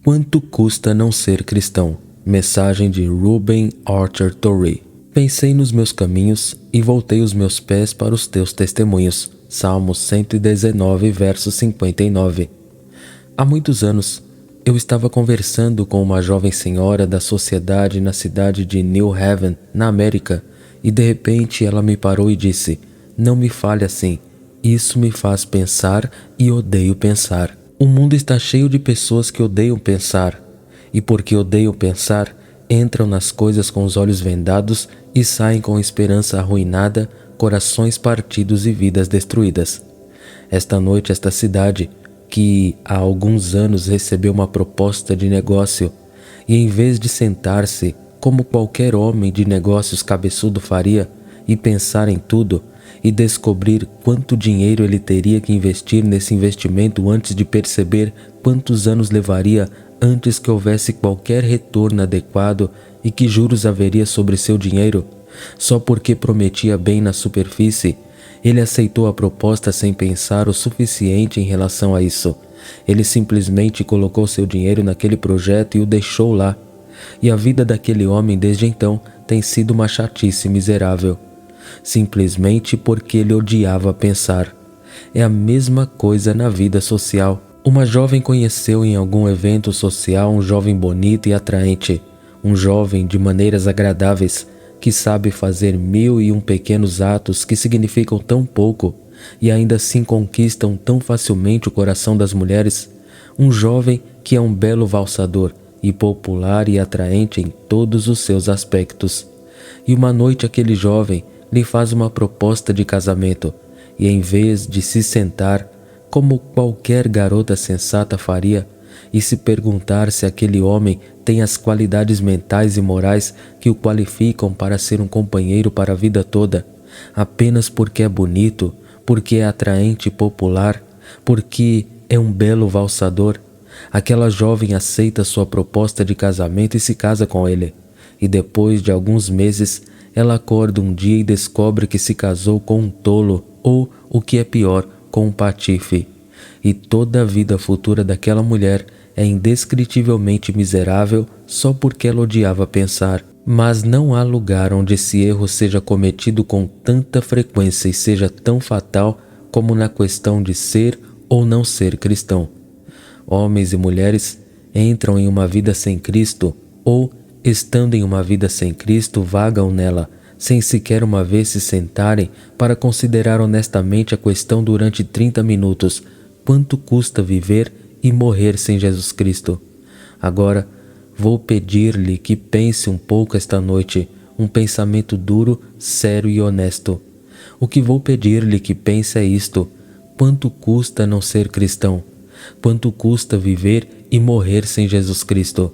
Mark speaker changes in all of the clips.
Speaker 1: Quanto custa não ser cristão? Mensagem de Ruben Archer Torrey. Pensei nos meus caminhos e voltei os meus pés para os teus testemunhos. Salmo 119, verso 59. Há muitos anos, eu estava conversando com uma jovem senhora da sociedade na cidade de New Haven, na América, e de repente ela me parou e disse: "Não me fale assim, isso me faz pensar e odeio pensar." O mundo está cheio de pessoas que odeiam pensar, e porque odeiam pensar, entram nas coisas com os olhos vendados e saem com esperança arruinada, corações partidos e vidas destruídas. Esta noite, esta cidade, que há alguns anos recebeu uma proposta de negócio, e em vez de sentar-se, como qualquer homem de negócios cabeçudo faria, e pensar em tudo, e descobrir quanto dinheiro ele teria que investir nesse investimento antes de perceber quantos anos levaria antes que houvesse qualquer retorno adequado e que juros haveria sobre seu dinheiro, só porque prometia bem na superfície, ele aceitou a proposta sem pensar o suficiente em relação a isso. Ele simplesmente colocou seu dinheiro naquele projeto e o deixou lá. E a vida daquele homem desde então tem sido uma chatice miserável. Simplesmente porque ele odiava pensar. É a mesma coisa na vida social. Uma jovem conheceu em algum evento social um jovem bonito e atraente, um jovem de maneiras agradáveis, que sabe fazer 1001 pequenos atos que significam tão pouco e ainda assim conquistam tão facilmente o coração das mulheres, um jovem que é um belo valsador e popular e atraente em todos os seus aspectos. E uma noite aquele jovem lhe faz uma proposta de casamento, e em vez de se sentar, como qualquer garota sensata faria, e se perguntar se aquele homem tem as qualidades mentais e morais que o qualificam para ser um companheiro para a vida toda, apenas porque é bonito, porque é atraente e popular, porque é um belo valsador, aquela jovem aceita sua proposta de casamento e se casa com ele. E depois de alguns meses, ela acorda um dia e descobre que se casou com um tolo, ou, o que é pior, com um patife. E toda a vida futura daquela mulher é indescritivelmente miserável só porque ela odiava pensar. Mas não há lugar onde esse erro seja cometido com tanta frequência e seja tão fatal como na questão de ser ou não ser cristão. Homens e mulheres entram em uma vida sem Cristo ou, estando em uma vida sem Cristo, vagam nela, sem sequer uma vez se sentarem para considerar honestamente a questão durante 30 minutos. Quanto custa viver e morrer sem Jesus Cristo? Agora, vou pedir-lhe que pense um pouco esta noite, um pensamento duro, sério e honesto. O que vou pedir-lhe que pense é isto: quanto custa não ser cristão? Quanto custa viver e morrer sem Jesus Cristo?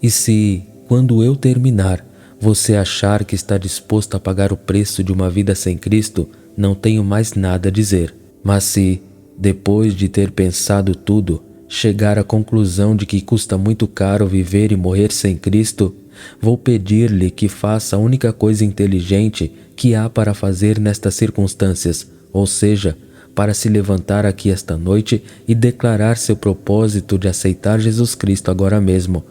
Speaker 1: E se, quando eu terminar, você achar que está disposto a pagar o preço de uma vida sem Cristo, não tenho mais nada a dizer. Mas se, depois de ter pensado tudo, chegar à conclusão de que custa muito caro viver e morrer sem Cristo, vou pedir-lhe que faça a única coisa inteligente que há para fazer nestas circunstâncias, ou seja, para se levantar aqui esta noite e declarar seu propósito de aceitar Jesus Cristo agora mesmo.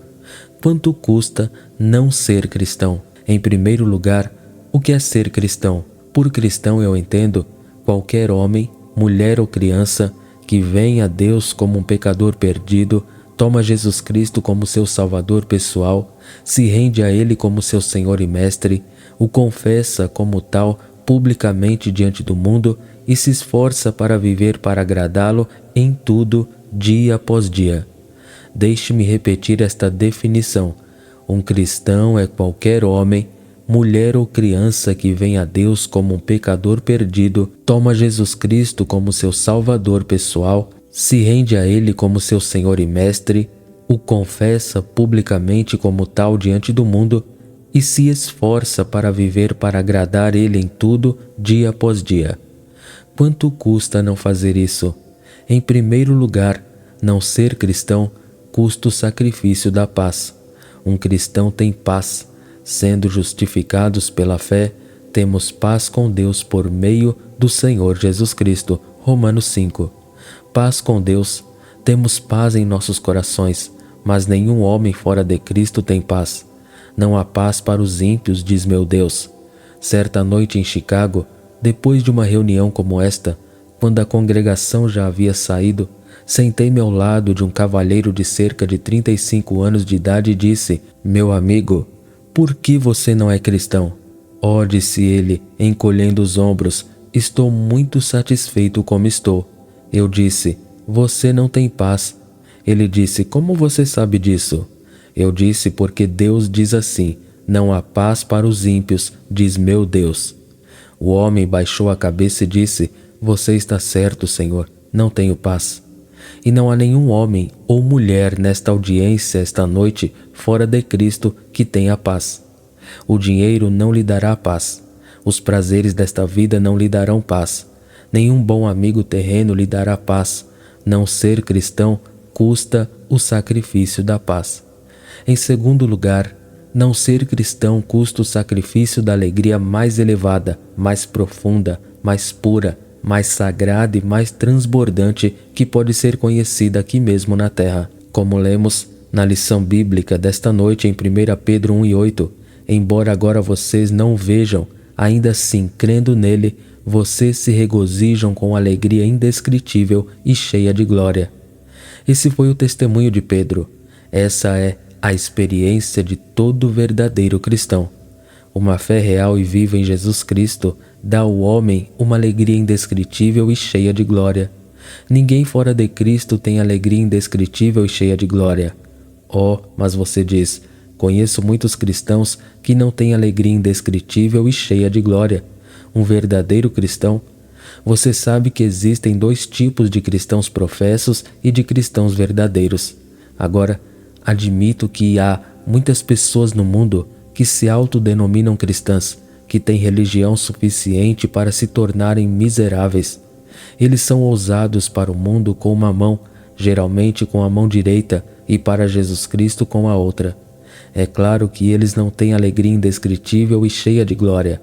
Speaker 1: Quanto custa não ser cristão? Em primeiro lugar, o que é ser cristão? Por cristão eu entendo qualquer homem, mulher ou criança que vem a Deus como um pecador perdido, toma Jesus Cristo como seu Salvador pessoal, se rende a Ele como seu Senhor e Mestre, o confessa como tal publicamente diante do mundo e se esforça para viver para agradá-lo em tudo, dia após dia. Deixe-me repetir esta definição. Um cristão é qualquer homem, mulher ou criança que vem a Deus como um pecador perdido, toma Jesus Cristo como seu Salvador pessoal, se rende a Ele como seu Senhor e Mestre, o confessa publicamente como tal diante do mundo e se esforça para viver para agradar Ele em tudo, dia após dia. Quanto custa não fazer isso? Em primeiro lugar, não ser cristão custa o sacrifício da paz. Um cristão tem paz. Sendo justificados pela fé, temos paz com Deus por meio do Senhor Jesus Cristo. Romanos 5. Paz com Deus. Temos paz em nossos corações, mas nenhum homem fora de Cristo tem paz. Não há paz para os ímpios, diz meu Deus. Certa noite em Chicago, depois de uma reunião como esta, quando a congregação já havia saído, sentei-me ao lado de um cavalheiro de cerca de 35 anos de idade e disse: "Meu amigo, por que você não é cristão?" "Oh", disse ele, encolhendo os ombros, "estou muito satisfeito como estou." Eu disse: "Você não tem paz." Ele disse: "Como você sabe disso?" Eu disse: "Porque Deus diz assim: não há paz para os ímpios, diz meu Deus." O homem baixou a cabeça e disse: "Você está certo, Senhor, não tenho paz." E não há nenhum homem ou mulher nesta audiência esta noite fora de Cristo que tenha paz. O dinheiro não lhe dará paz. Os prazeres desta vida não lhe darão paz. Nenhum bom amigo terreno lhe dará paz. Não ser cristão custa o sacrifício da paz. Em segundo lugar, não ser cristão custa o sacrifício da alegria mais elevada, mais profunda, mais pura, mais sagrada e mais transbordante que pode ser conhecida aqui mesmo na terra. Como lemos na lição bíblica desta noite em 1 Pedro 1:8, embora agora vocês não o vejam, ainda assim, crendo nele, vocês se regozijam com alegria indescritível e cheia de glória. Esse foi o testemunho de Pedro. Essa é a experiência de todo verdadeiro cristão. Uma fé real e viva em Jesus Cristo dá ao homem uma alegria indescritível e cheia de glória. Ninguém fora de Cristo tem alegria indescritível e cheia de glória. Oh, mas você diz: conheço muitos cristãos que não têm alegria indescritível e cheia de glória. Um verdadeiro cristão? Você sabe que existem dois tipos de cristãos professos e de cristãos verdadeiros. Agora, admito que há muitas pessoas no mundo que se autodenominam cristãs, que têm religião suficiente para se tornarem miseráveis. Eles são ousados para o mundo com uma mão, geralmente com a mão direita, e para Jesus Cristo com a outra. É claro que eles não têm alegria indescritível e cheia de glória.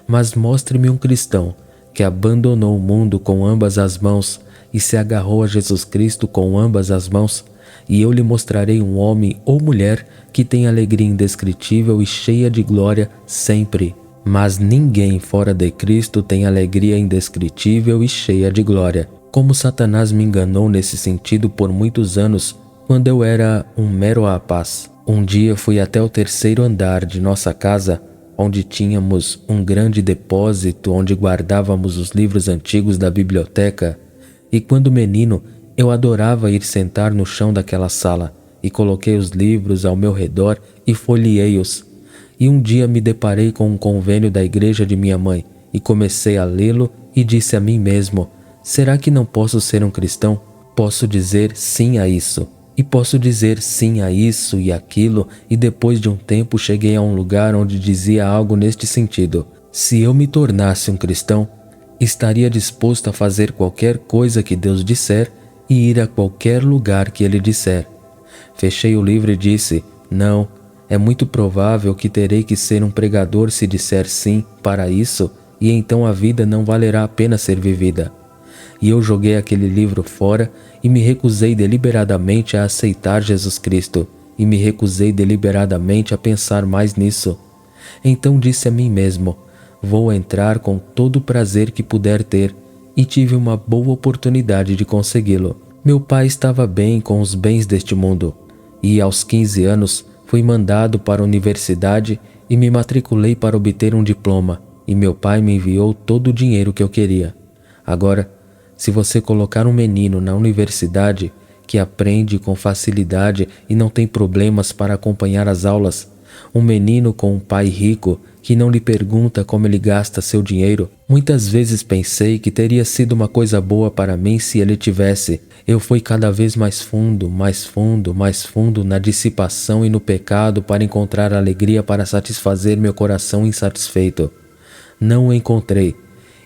Speaker 1: Mas mostre-me um cristão que abandonou o mundo com ambas as mãos e se agarrou a Jesus Cristo com ambas as mãos, e eu lhe mostrarei um homem ou mulher que tem alegria indescritível e cheia de glória sempre. Mas ninguém fora de Cristo tem alegria indescritível e cheia de glória. Como Satanás me enganou nesse sentido por muitos anos, quando eu era um mero rapaz. Um dia fui até o 3º andar de nossa casa, onde tínhamos um grande depósito onde guardávamos os livros antigos da biblioteca, e quando menino eu adorava ir sentar no chão daquela sala, e coloquei os livros ao meu redor e folheei-os. E um dia me deparei com um convênio da igreja de minha mãe, e comecei a lê-lo e disse a mim mesmo: será que não posso ser um cristão? Posso dizer sim a isso, e posso dizer sim a isso e aquilo, e depois de um tempo cheguei a um lugar onde dizia algo neste sentido: se eu me tornasse um cristão, estaria disposto a fazer qualquer coisa que Deus disser e ir a qualquer lugar que Ele disser. Fechei o livro e disse: não, é muito provável que terei que ser um pregador se disser sim para isso, e então a vida não valerá a pena ser vivida. E eu joguei aquele livro fora e me recusei deliberadamente a aceitar Jesus Cristo, e me recusei deliberadamente a pensar mais nisso. Então disse a mim mesmo: vou entrar com todo o prazer que puder ter, e tive uma boa oportunidade de consegui-lo. Meu pai estava bem com os bens deste mundo, e aos 15 anos fui mandado para a universidade e me matriculei para obter um diploma, e meu pai me enviou todo o dinheiro que eu queria. Agora, se você colocar um menino na universidade que aprende com facilidade e não tem problemas para acompanhar as aulas, um menino com um pai rico que não lhe pergunta como ele gasta seu dinheiro, muitas vezes pensei que teria sido uma coisa boa para mim se ele tivesse. Eu fui cada vez mais fundo, mais fundo, mais fundo na dissipação e no pecado para encontrar alegria para satisfazer meu coração insatisfeito. Não o encontrei,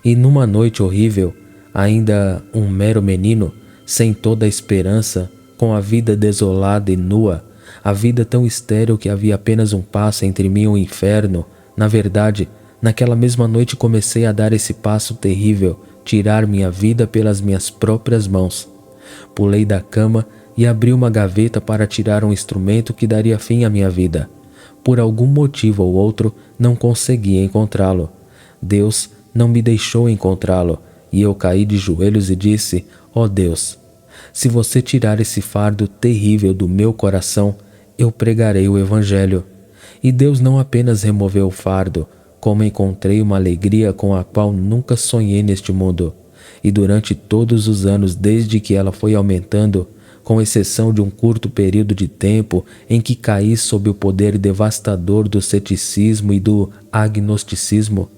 Speaker 1: e numa noite horrível, ainda um mero menino, sem toda a esperança, com a vida desolada e nua, a vida tão estéril que havia apenas um passo entre mim e o inferno. Na verdade, naquela mesma noite comecei a dar esse passo terrível, tirar minha vida pelas minhas próprias mãos. Pulei da cama e abri uma gaveta para tirar um instrumento que daria fim à minha vida. Por algum motivo ou outro, não consegui encontrá-lo. Deus não me deixou encontrá-lo, e eu caí de joelhos e disse: ó Deus, se você tirar esse fardo terrível do meu coração, eu pregarei o Evangelho. E Deus não apenas removeu o fardo, como encontrei uma alegria com a qual nunca sonhei neste mundo. E durante todos os anos desde que ela foi aumentando, com exceção de um curto período de tempo em que caí sob o poder devastador do ceticismo e do agnosticismo,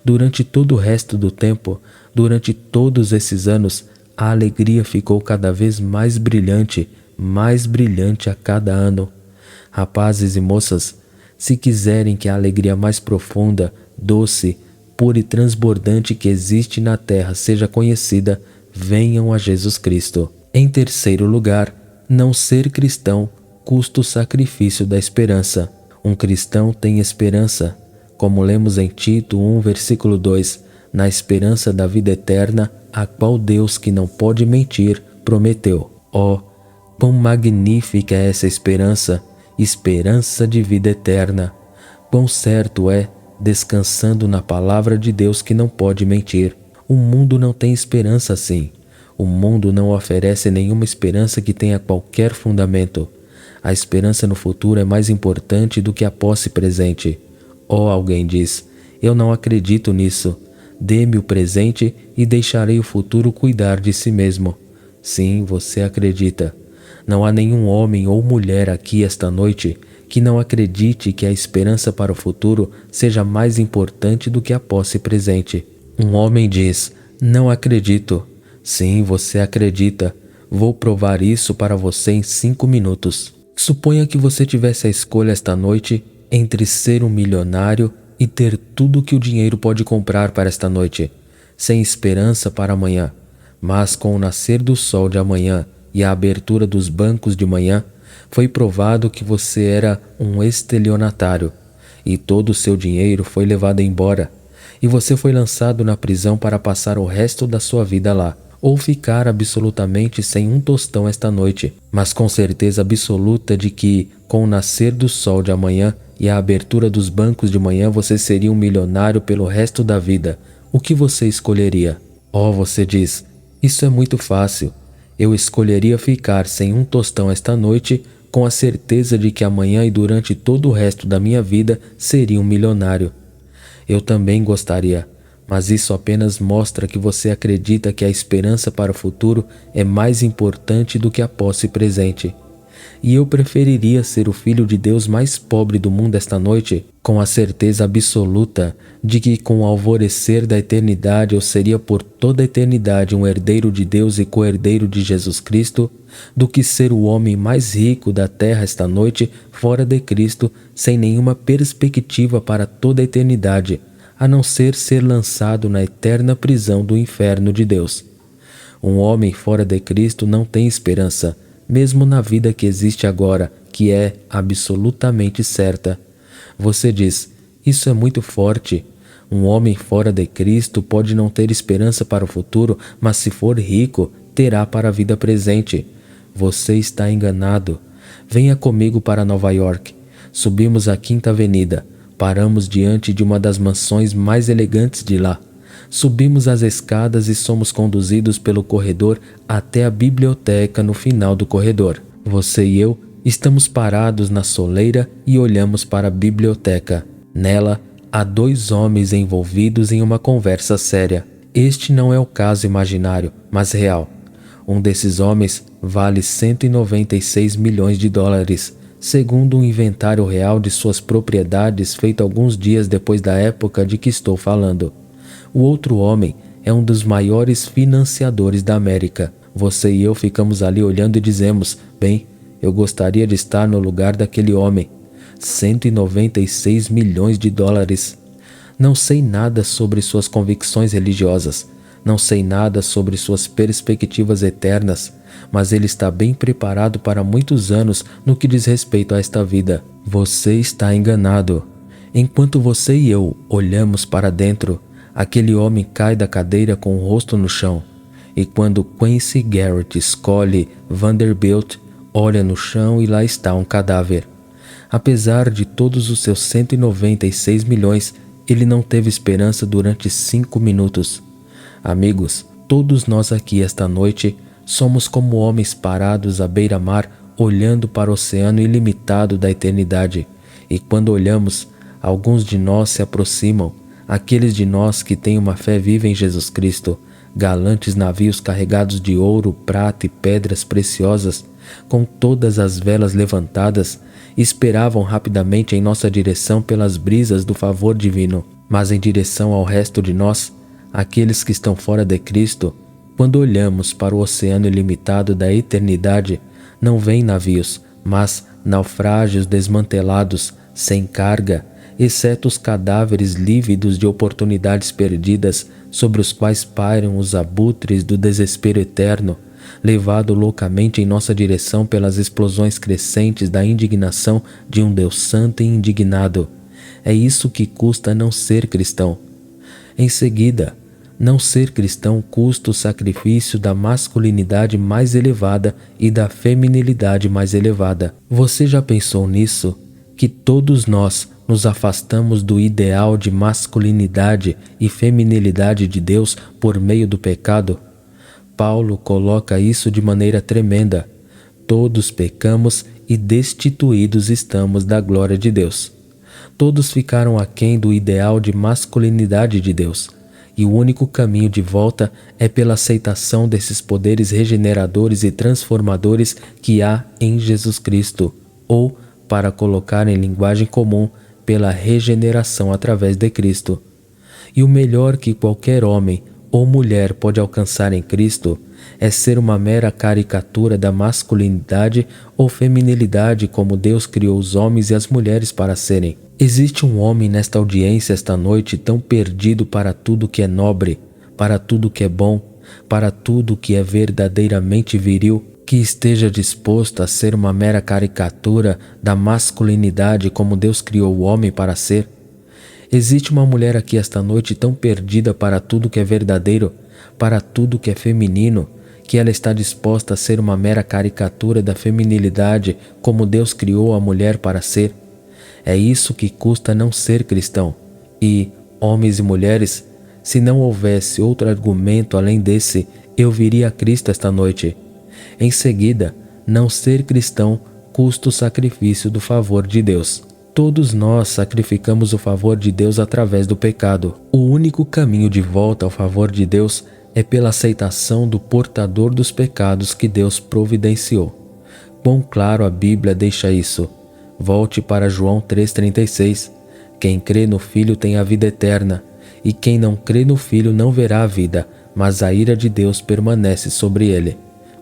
Speaker 1: durante todo o resto do tempo, durante todos esses anos, a alegria ficou cada vez mais brilhante a cada ano. Rapazes e moças, se quiserem que a alegria mais profunda, doce, pura e transbordante que existe na terra seja conhecida, venham a Jesus Cristo. Em terceiro lugar, não ser cristão custa o sacrifício da esperança. Um cristão tem esperança, como lemos em Tito 1, versículo 2, na esperança da vida eterna, a qual Deus, que não pode mentir, prometeu. Oh, quão magnífica é essa esperança, esperança de vida eterna! Quão certo é, descansando na palavra de Deus que não pode mentir. O mundo não tem esperança assim. O mundo não oferece nenhuma esperança que tenha qualquer fundamento. A esperança no futuro é mais importante do que a posse presente. Oh, alguém diz, eu não acredito nisso. Dê-me o presente e deixarei o futuro cuidar de si mesmo. Sim, você acredita. Não há nenhum homem ou mulher aqui esta noite que não acredite que a esperança para o futuro seja mais importante do que a posse presente. Um homem diz, não acredito. Sim, você acredita. Vou provar isso para você em 5 minutos. Suponha que você tivesse a escolha esta noite entre ser um milionário e ter tudo que o dinheiro pode comprar para esta noite, sem esperança para amanhã, mas com o nascer do sol de amanhã e a abertura dos bancos de manhã, foi provado que você era um estelionatário e todo o seu dinheiro foi levado embora e você foi lançado na prisão para passar o resto da sua vida lá, ou ficar absolutamente sem um tostão esta noite, mas com certeza absoluta de que, com o nascer do sol de amanhã e a abertura dos bancos de manhã, você seria um milionário pelo resto da vida. O que você escolheria? Oh, você diz, isso é muito fácil. Eu escolheria ficar sem um tostão esta noite, com a certeza de que amanhã e durante todo o resto da minha vida seria um milionário. Eu também gostaria, mas isso apenas mostra que você acredita que a esperança para o futuro é mais importante do que a posse presente. E eu preferiria ser o filho de Deus mais pobre do mundo esta noite, com a certeza absoluta de que com o alvorecer da eternidade eu seria por toda a eternidade um herdeiro de Deus e co-herdeiro de Jesus Cristo, do que ser o homem mais rico da terra esta noite fora de Cristo, sem nenhuma perspectiva para toda a eternidade, a não ser lançado na eterna prisão do inferno de Deus. Um homem fora de Cristo não tem esperança, mesmo na vida que existe agora, que é absolutamente certa. Você diz, isso é muito forte. Um homem fora de Cristo pode não ter esperança para o futuro, mas se for rico, terá para a vida presente. Você está enganado. Venha comigo para Nova York. Subimos a Quinta Avenida. Paramos diante de uma das mansões mais elegantes de lá. Subimos as escadas e somos conduzidos pelo corredor até a biblioteca no final do corredor. Você e eu estamos parados na soleira e olhamos para a biblioteca. Nela, há 2 homens envolvidos em uma conversa séria. Este não é o caso imaginário, mas real. Um desses homens vale 196 milhões de dólares, segundo um inventário real de suas propriedades feito alguns dias depois da época de que estou falando. O outro homem é um dos maiores financiadores da América. Você e eu ficamos ali olhando e dizemos, bem, eu gostaria de estar no lugar daquele homem. 196 milhões de dólares. Não sei nada sobre suas convicções religiosas. Não sei nada sobre suas perspectivas eternas, mas ele está bem preparado para muitos anos no que diz respeito a esta vida. Você está enganado. Enquanto você e eu olhamos para dentro, aquele homem cai da cadeira com o rosto no chão. E quando Quincy Garrett escolhe Vanderbilt, olha no chão e lá está um cadáver. Apesar de todos os seus 196 milhões, ele não teve esperança durante 5 minutos. Amigos, todos nós aqui esta noite somos como homens parados à beira-mar, olhando para o oceano ilimitado da eternidade. E quando olhamos, alguns de nós se aproximam, aqueles de nós que têm uma fé viva em Jesus Cristo, galantes navios carregados de ouro, prata e pedras preciosas, com todas as velas levantadas, esperavam rapidamente em nossa direção pelas brisas do favor divino. Mas em direção ao resto de nós, aqueles que estão fora de Cristo, quando olhamos para o oceano ilimitado da eternidade, não vêm navios, mas naufrágios desmantelados, sem carga, exceto os cadáveres lívidos de oportunidades perdidas sobre os quais pairam os abutres do desespero eterno, levado loucamente em nossa direção pelas explosões crescentes da indignação de um Deus santo e indignado. É isso que custa não ser cristão. Em seguida, não ser cristão custa o sacrifício da masculinidade mais elevada e da feminilidade mais elevada. Você já pensou nisso? Que todos nós nos afastamos do ideal de masculinidade e feminilidade de Deus por meio do pecado? Paulo coloca isso de maneira tremenda. Todos pecamos e destituídos estamos da glória de Deus. Todos ficaram aquém do ideal de masculinidade de Deus. E o único caminho de volta é pela aceitação desses poderes regeneradores e transformadores que há em Jesus Cristo, ou, para colocar em linguagem comum, pela regeneração através de Cristo. E o melhor que qualquer homem ou mulher pode alcançar em Cristo é ser uma mera caricatura da masculinidade ou feminilidade como Deus criou os homens e as mulheres para serem. Existe um homem nesta audiência esta noite tão perdido para tudo que é nobre, para tudo que é bom, para tudo que é verdadeiramente viril, que esteja disposto a ser uma mera caricatura da masculinidade como Deus criou o homem para ser? Existe uma mulher aqui esta noite tão perdida para tudo que é verdadeiro, para tudo que é feminino, que ela está disposta a ser uma mera caricatura da feminilidade como Deus criou a mulher para ser? É isso que custa não ser cristão. E, homens e mulheres, se não houvesse outro argumento além desse, eu viria a Cristo esta noite. Em seguida, não ser cristão custa o sacrifício do favor de Deus. Todos nós sacrificamos o favor de Deus através do pecado. O único caminho de volta ao favor de Deus é pela aceitação do portador dos pecados que Deus providenciou. Quão claro a Bíblia deixa isso. Volte para João 3,36. Quem crê no Filho tem a vida eterna, e quem não crê no Filho não verá a vida, mas a ira de Deus permanece sobre ele.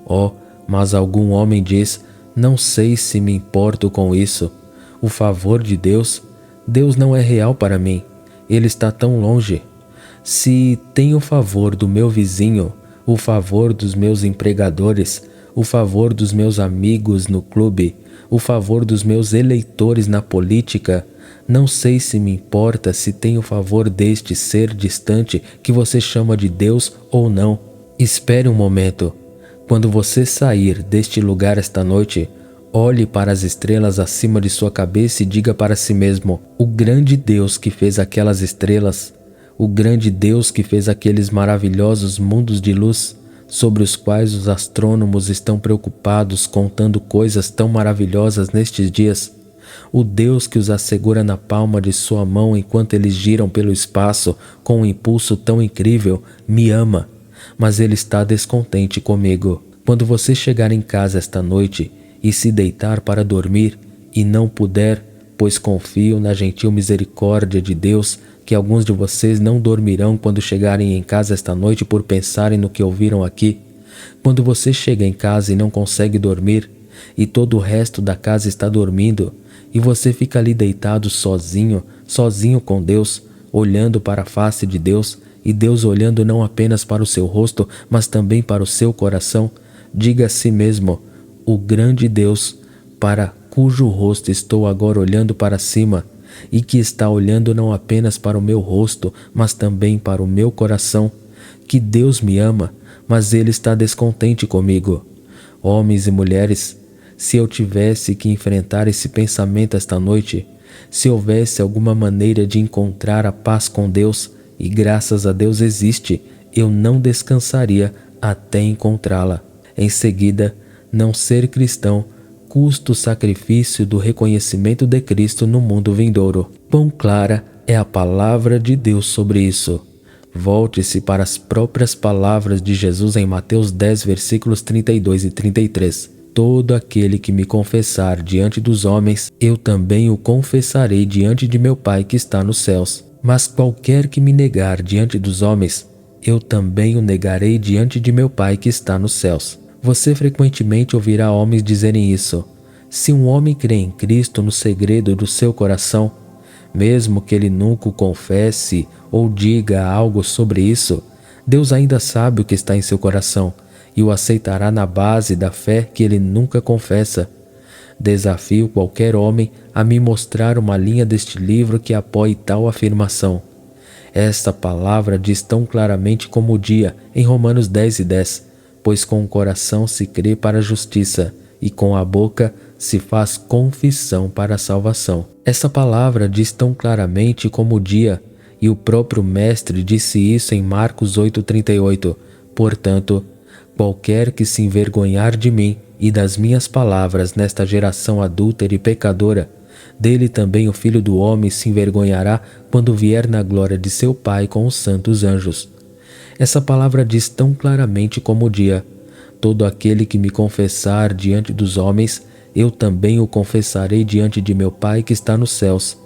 Speaker 1: Oh, mas algum homem diz, não sei se me importo com isso. O favor de Deus? Deus não é real para mim. Ele está tão longe. Se tenho o favor do meu vizinho, o favor dos meus empregadores, o favor dos meus amigos no clube, o favor dos meus eleitores na política, não sei se me importa se tenho o favor deste ser distante que você chama de Deus ou não. Espere um momento. Quando você sair deste lugar esta noite, olhe para as estrelas acima de sua cabeça e diga para si mesmo, o grande Deus que fez aquelas estrelas, o grande Deus que fez aqueles maravilhosos mundos de luz, sobre os quais os astrônomos estão preocupados contando coisas tão maravilhosas nestes dias, o Deus que os assegura na palma de sua mão enquanto eles giram pelo espaço com um impulso tão incrível, me ama, mas ele está descontente comigo. Quando você chegar em casa esta noite e se deitar para dormir e não puder, pois confio na gentil misericórdia de Deus, que alguns de vocês não dormirão quando chegarem em casa esta noite por pensarem no que ouviram aqui. Quando você chega em casa e não consegue dormir, e todo o resto da casa está dormindo, e você fica ali deitado sozinho com Deus, olhando para a face de Deus, e Deus olhando não apenas para o seu rosto, mas também para o seu coração, diga a si mesmo, o grande Deus, para cujo rosto estou agora olhando para cima, e que está olhando não apenas para o meu rosto, mas também para o meu coração, que Deus me ama, mas Ele está descontente comigo. Homens e mulheres, Se eu tivesse que enfrentar esse pensamento esta noite, se houvesse alguma maneira de encontrar a paz com Deus, e graças a Deus existe, eu não descansaria até encontrá-la. Em seguida, não ser cristão custa o sacrifício do reconhecimento de Cristo no mundo vindouro. Quão clara é a palavra de Deus sobre isso. Volte-se para as próprias palavras de Jesus em Mateus 10, versículos 32 e 33. Todo aquele que me confessar diante dos homens, eu também o confessarei diante de meu Pai que está nos céus. Mas qualquer que me negar diante dos homens, eu também o negarei diante de meu Pai que está nos céus. Você frequentemente ouvirá homens dizerem isso. Se um homem crê em Cristo no segredo do seu coração, mesmo que ele nunca o confesse ou diga algo sobre isso, Deus ainda sabe o que está em seu coração e o aceitará na base da fé que ele nunca confessa. Desafio qualquer homem a me mostrar uma linha deste livro que apoie tal afirmação. Esta palavra diz tão claramente como o dia em Romanos 10 e 10, pois com o coração se crê para a justiça e com a boca se faz confissão para a salvação. Essa palavra diz tão claramente como o dia, e o próprio Mestre disse isso em Marcos 8,38. Portanto, qualquer que se envergonhar de mim e das minhas palavras nesta geração adúltera e pecadora, dele também o Filho do Homem se envergonhará quando vier na glória de seu Pai com os santos anjos. Essa palavra diz tão claramente como o dia: todo aquele que me confessar diante dos homens, eu também o confessarei diante de meu Pai que está nos céus.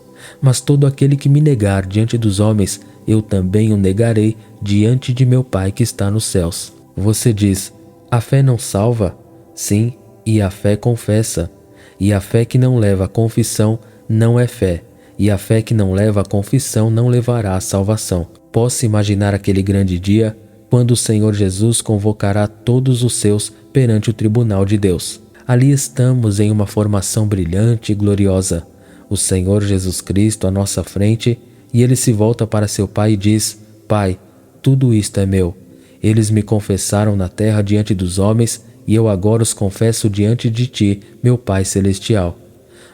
Speaker 1: Mas todo aquele que me negar diante dos homens, eu também o negarei diante de meu Pai que está nos céus. Você diz: a fé não salva? Sim, e a fé confessa. E a fé que não leva à confissão não é fé. E a fé que não leva à confissão não levará à salvação. Posso imaginar aquele grande dia, quando o Senhor Jesus convocará todos os seus perante o tribunal de Deus. Ali estamos em uma formação brilhante e gloriosa. O Senhor Jesus Cristo à nossa frente, e ele se volta para seu Pai e diz: Pai, tudo isto é meu. Eles me confessaram na terra diante dos homens, e eu agora os confesso diante de ti, meu Pai celestial.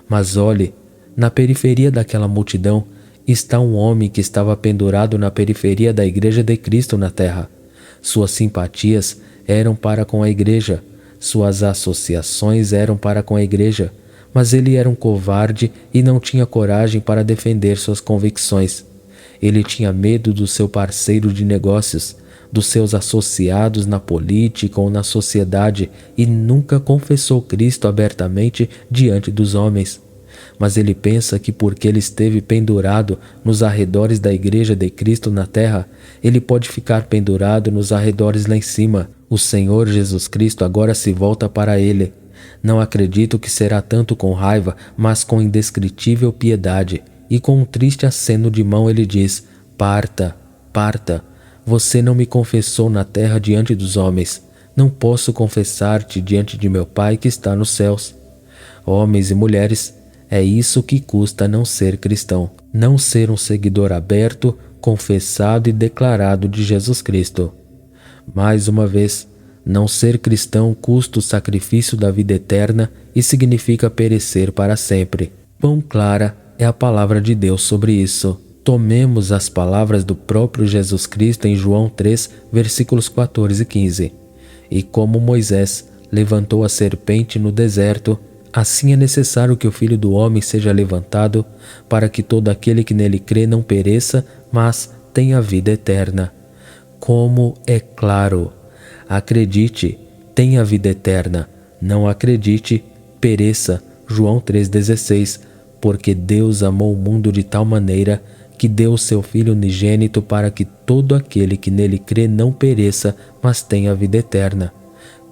Speaker 1: Mas olhe, na periferia daquela multidão está um homem que estava pendurado na periferia da Igreja de Cristo na terra. Suas simpatias eram para com a igreja, suas associações eram para com a igreja, mas ele era um covarde e não tinha coragem para defender suas convicções. Ele tinha medo do seu parceiro de negócios, dos seus associados na política ou na sociedade, e nunca confessou Cristo abertamente diante dos homens. Mas ele pensa que porque ele esteve pendurado nos arredores da Igreja de Cristo na terra, ele pode ficar pendurado nos arredores lá em cima. O Senhor Jesus Cristo agora se volta para ele. Não acredito que será tanto com raiva, mas com indescritível piedade. E com um triste aceno de mão ele diz: Parta, parta. Você não me confessou na terra diante dos homens. Não posso confessar-te diante de meu Pai que está nos céus. Homens e mulheres, é isso que custa não ser cristão. Não ser um seguidor aberto, confessado e declarado de Jesus Cristo. Mais uma vez, não ser cristão custa o sacrifício da vida eterna e significa perecer para sempre. Quão clara é a palavra de Deus sobre isso. Tomemos as palavras do próprio Jesus Cristo em João 3, versículos 14 e 15. E como Moisés levantou a serpente no deserto, assim é necessário que o Filho do Homem seja levantado, para que todo aquele que nele crê não pereça, mas tenha vida eterna. Como é claro! Acredite, tenha vida eterna. Não acredite, pereça. João 3,16. Porque Deus amou o mundo de tal maneira que deu o seu Filho unigênito para que todo aquele que nele crê não pereça, mas tenha vida eterna.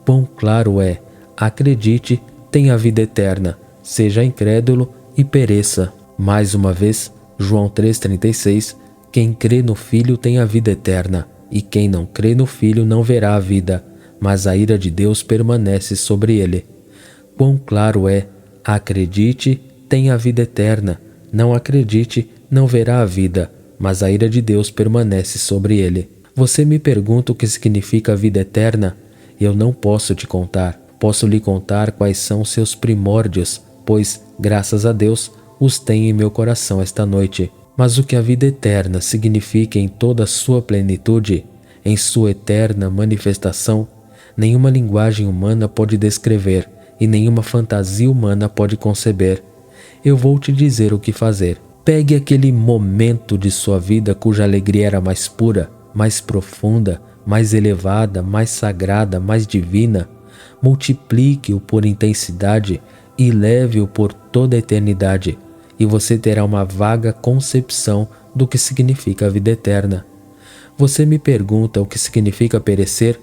Speaker 1: Quão claro é! Acredite, tenha vida eterna. Seja incrédulo e pereça. Mais uma vez, João 3,36. Quem crê no Filho tem a vida eterna. E quem não crê no Filho não verá a vida, mas a ira de Deus permanece sobre ele. Quão claro é! Acredite, tenha a vida eterna. Não acredite, não verá a vida, mas a ira de Deus permanece sobre ele. Você me pergunta o que significa a vida eterna? Eu não posso te contar, posso lhe contar quais são seus primórdios, pois, graças a Deus, os tenho em meu coração esta noite. Mas o que a vida eterna significa em toda a sua plenitude, em sua eterna manifestação, nenhuma linguagem humana pode descrever e nenhuma fantasia humana pode conceber. Eu vou te dizer o que fazer. Pegue aquele momento de sua vida cuja alegria era mais pura, mais profunda, mais elevada, mais sagrada, mais divina, multiplique-o por intensidade e leve-o por toda a eternidade, e você terá uma vaga concepção do que significa a vida eterna. Você me pergunta o que significa perecer?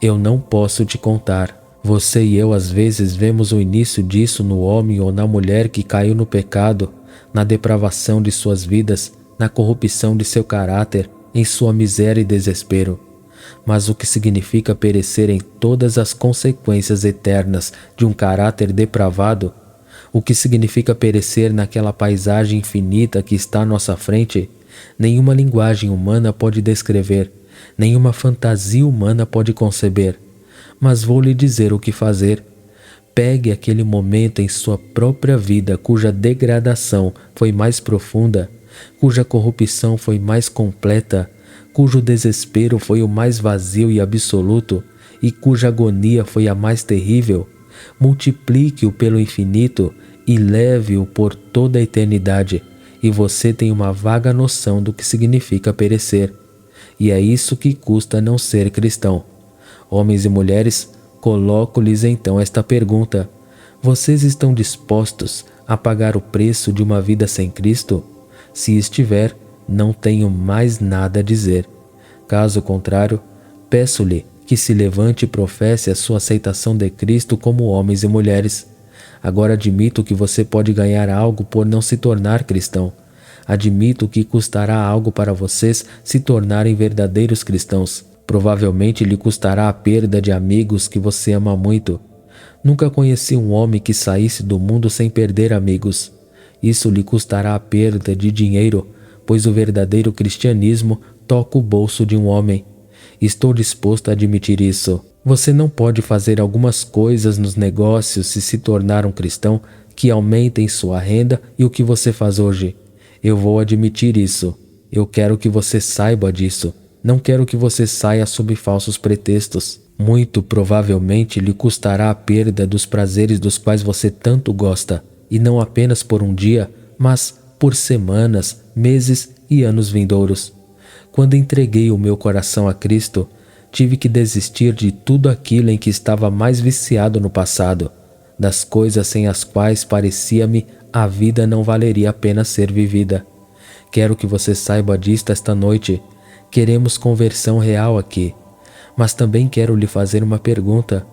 Speaker 1: Eu não posso te contar. Você e eu às vezes vemos o início disso no homem ou na mulher que caiu no pecado, na depravação de suas vidas, na corrupção de seu caráter, em sua miséria e desespero. Mas o que significa perecer em todas as consequências eternas de um caráter depravado? O que significa perecer naquela paisagem infinita que está à nossa frente? Nenhuma linguagem humana pode descrever, nenhuma fantasia humana pode conceber. Mas vou lhe dizer o que fazer. Pegue aquele momento em sua própria vida cuja degradação foi mais profunda, cuja corrupção foi mais completa, cujo desespero foi o mais vazio e absoluto, e cuja agonia foi a mais terrível. Multiplique-o pelo infinito e leve-o por toda a eternidade, e você tem uma vaga noção do que significa perecer. E é isso que custa não ser cristão. Homens e mulheres, coloco-lhes então esta pergunta: vocês estão dispostos a pagar o preço de uma vida sem Cristo? Se estiver, não tenho mais nada a dizer. Caso contrário, peço-lhe que se levante e professe a sua aceitação de Cristo como homens e mulheres. Agora admito que você pode ganhar algo por não se tornar cristão. Admito que custará algo para vocês se tornarem verdadeiros cristãos. Provavelmente lhe custará a perda de amigos que você ama muito. Nunca conheci um homem que saísse do mundo sem perder amigos. Isso lhe custará a perda de dinheiro, pois o verdadeiro cristianismo toca o bolso de um homem. Estou disposto a admitir isso. Você não pode fazer algumas coisas nos negócios se tornar um cristão que aumentem sua renda e o que você faz hoje. Eu vou admitir isso. Eu quero que você saiba disso. Não quero que você saia sob falsos pretextos. Muito provavelmente lhe custará a perda dos prazeres dos quais você tanto gosta, e não apenas por um dia, mas por semanas, meses e anos vindouros. Quando entreguei o meu coração a Cristo, tive que desistir de tudo aquilo em que estava mais viciado no passado, das coisas sem as quais parecia-me a vida não valeria a pena ser vivida. Quero que você saiba disto esta noite. Queremos conversão real aqui. Mas também quero lhe fazer uma pergunta.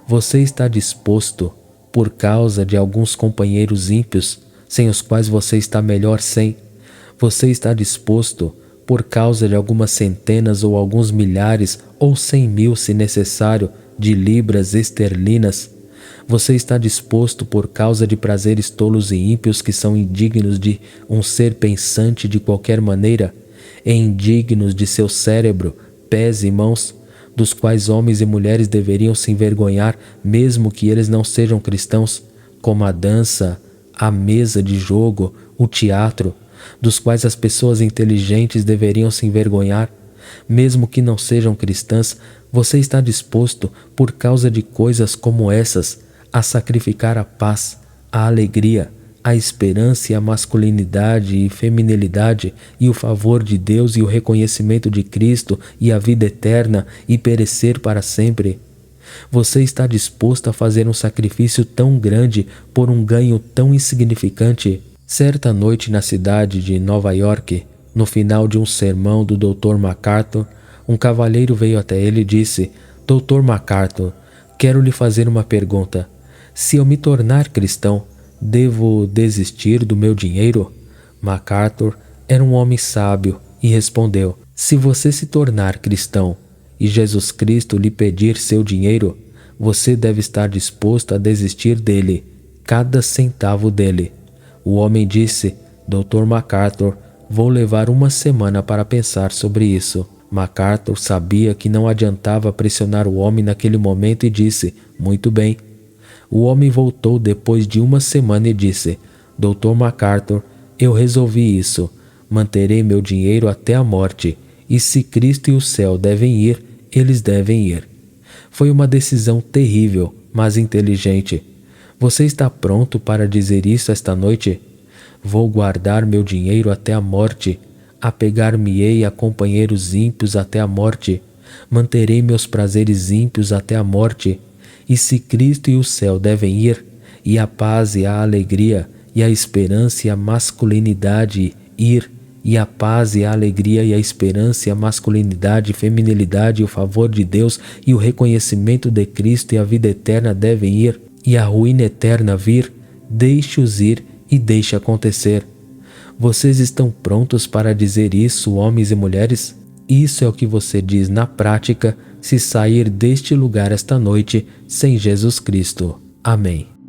Speaker 1: Você está disposto, por causa de alguns companheiros ímpios, sem os quais você está melhor sem? Você está disposto, por causa de algumas centenas ou alguns milhares ou 100.000, se necessário, de libras esterlinas? Você está disposto, por causa de prazeres tolos e ímpios que são indignos de um ser pensante de qualquer maneira, e indignos de seu cérebro, pés e mãos, dos quais homens e mulheres deveriam se envergonhar, mesmo que eles não sejam cristãos, como a dança, a mesa de jogo, o teatro, dos quais as pessoas inteligentes deveriam se envergonhar, mesmo que não sejam cristãs? Você está disposto, por causa de coisas como essas, a sacrificar a paz, a alegria, a esperança e a masculinidade e feminilidade e o favor de Deus e o reconhecimento de Cristo e a vida eterna e perecer para sempre? Você está disposto a fazer um sacrifício tão grande por um ganho tão insignificante? Certa noite na cidade de Nova York, no final de um sermão do Dr. MacArthur, um cavalheiro veio até ele e disse: Dr. MacArthur, quero lhe fazer uma pergunta. Se eu me tornar cristão, devo desistir do meu dinheiro? MacArthur era um homem sábio e respondeu: se você se tornar cristão e Jesus Cristo lhe pedir seu dinheiro, você deve estar disposto a desistir dele, cada centavo dele. O homem disse: Dr. MacArthur, vou levar uma semana para pensar sobre isso. MacArthur sabia que não adiantava pressionar o homem naquele momento e disse: muito bem. O homem voltou depois de uma semana e disse: Dr. MacArthur, eu resolvi isso. Manterei meu dinheiro até a morte, e se Cristo e o céu devem ir, eles devem ir. Foi uma decisão terrível, mas inteligente. Você está pronto para dizer isso esta noite? Vou guardar meu dinheiro até a morte. Apegar-me-ei a companheiros ímpios até a morte. Manterei meus prazeres ímpios até a morte. E se Cristo e o céu devem ir, e a paz e a alegria, e a esperança e a masculinidade ir, e a paz e a alegria e a esperança e a masculinidade e feminilidade e o favor de Deus e o reconhecimento de Cristo e a vida eterna devem ir, e a ruína eterna vir, deixe-os ir e deixe acontecer. Vocês estão prontos para dizer isso, homens e mulheres? Isso é o que você diz na prática se sair deste lugar esta noite sem Jesus Cristo. Amém.